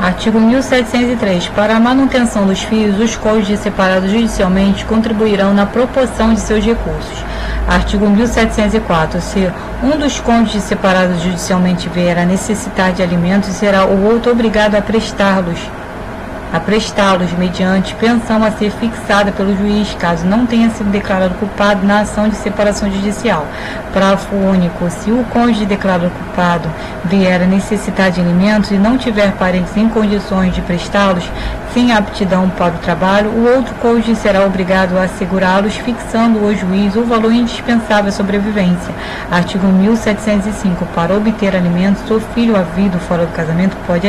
Artigo 1703. Para a manutenção dos filhos, os cônjuges separados judicialmente contribuirão na proporção de seus recursos. Artigo 1704. Se um dos cônjuges separados judicialmente vier a necessitar de alimentos, será o outro obrigado a prestá-los mediante pensão a ser fixada pelo juiz, caso não tenha sido declarado culpado na ação de separação judicial. Parágrafo único. Se o cônjuge declarado culpado vier a necessitar de alimentos e não tiver parentes em condições de prestá-los, sem aptidão para o trabalho, o outro cônjuge será obrigado a assegurá-los, fixando o juiz o valor indispensável à sobrevivência. Artigo 1705. Para obter alimentos, o filho havido fora do casamento pode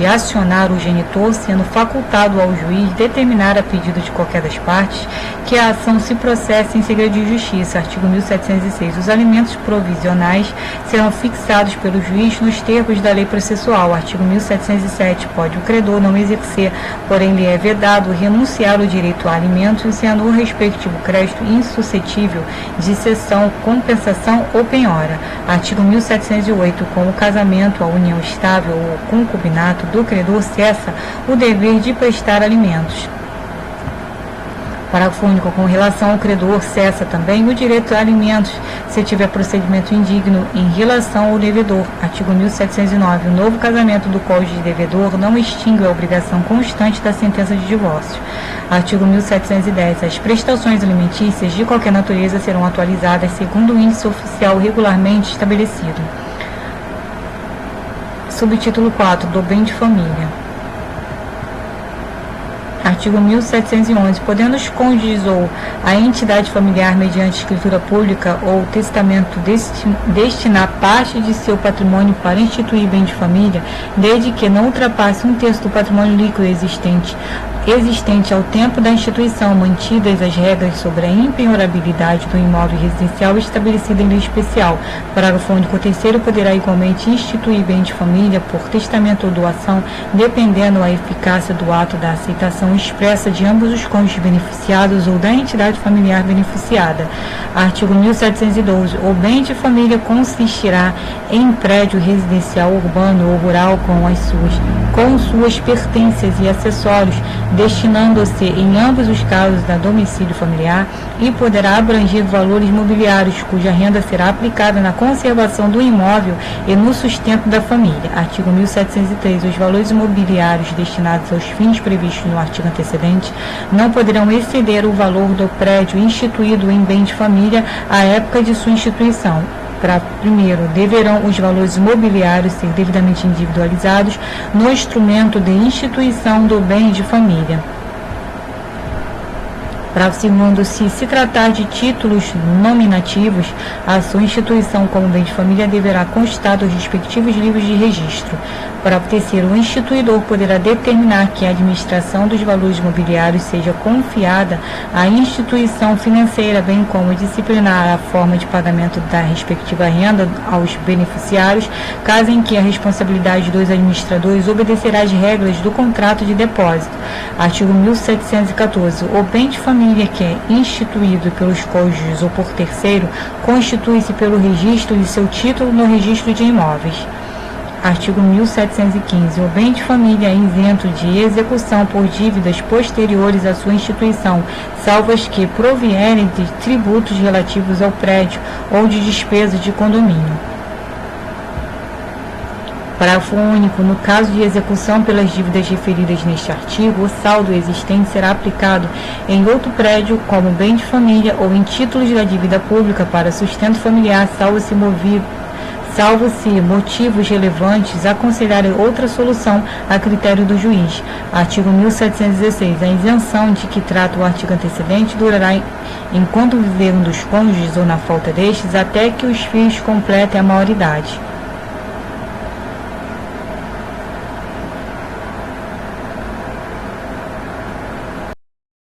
acionar o genitor, sendo facultado ao juiz determinar a pedido de qualquer das partes que a ação se processe em segredo de justiça. Artigo 1706. Os alimentos provisionais serão fixados pelo juiz nos termos da lei processual. Artigo 1707. Pode o credor não exercer, porém lhe é vedado renunciar o direito a alimentos, sendo o respectivo crédito insuscetível de cessão, compensação ou penhora. Artigo 1708. Com o casamento, a união estável ou concubinato do credor, cessa o dever de prestar alimentos. Parágrafo único. Com relação ao credor, cessa também o direito a alimentos se tiver procedimento indigno em relação ao devedor. Artigo 1709. O novo casamento do cônjuge devedor não extingue a obrigação constante da sentença de divórcio. Artigo 1710. As prestações alimentícias de qualquer natureza serão atualizadas segundo o índice oficial regularmente estabelecido. Subtítulo 4. Do bem de família. Artigo 1711. Podendo os cônjuges ou a entidade familiar, mediante escritura pública ou testamento, destinar parte de seu patrimônio para instituir bem de família, desde que não ultrapasse um terço do patrimônio líquido existente ao tempo da instituição, mantidas as regras sobre a impenhorabilidade do imóvel residencial estabelecida em lei especial. Parágrafo único. O terceiro poderá igualmente instituir bem de família por testamento ou doação, dependendo a eficácia do ato da aceitação expressa de ambos os cônjuges beneficiados ou da entidade familiar beneficiada. Artigo 1712. O bem de família consistirá em prédio residencial urbano ou rural com suas pertences e acessórios, destinando-se em ambos os casos da domicílio familiar, e poderá abranger valores mobiliários cuja renda será aplicada na conservação do imóvel e no sustento da família. Artigo 1703. Os valores imobiliários destinados aos fins previstos no artigo antecedente não poderão exceder o valor do prédio instituído em bem de família à época de sua instituição. Primeiro, deverão os valores imobiliários ser devidamente individualizados no instrumento de instituição do bem de família. Parágrafo segundo. Se tratar de títulos nominativos, a sua instituição como bem de família deverá constar dos respectivos livros de registro. Parágrafo terceiro. O instituidor poderá determinar que a administração dos valores imobiliários seja confiada à instituição financeira, bem como disciplinar a forma de pagamento da respectiva renda aos beneficiários, caso em que a responsabilidade dos administradores obedecerá às regras do contrato de depósito. Artigo 1714. O bem de família que é instituído pelos cônjuges ou por terceiro constitui-se pelo registro de seu título no registro de imóveis. Artigo 1715. O bem de família é isento de execução por dívidas posteriores à sua instituição, salvo as que provierem de tributos relativos ao prédio ou de despesas de condomínio. Parágrafo único. No caso de execução pelas dívidas referidas neste artigo, o saldo existente será aplicado em outro prédio como bem de família ou em títulos da dívida pública para sustento familiar, salvo-se motivos relevantes aconselharem outra solução a critério do juiz. Artigo 1716. A isenção de que trata o artigo antecedente durará enquanto viver um dos cônjuges ou na falta destes, até que os filhos completem a maioridade.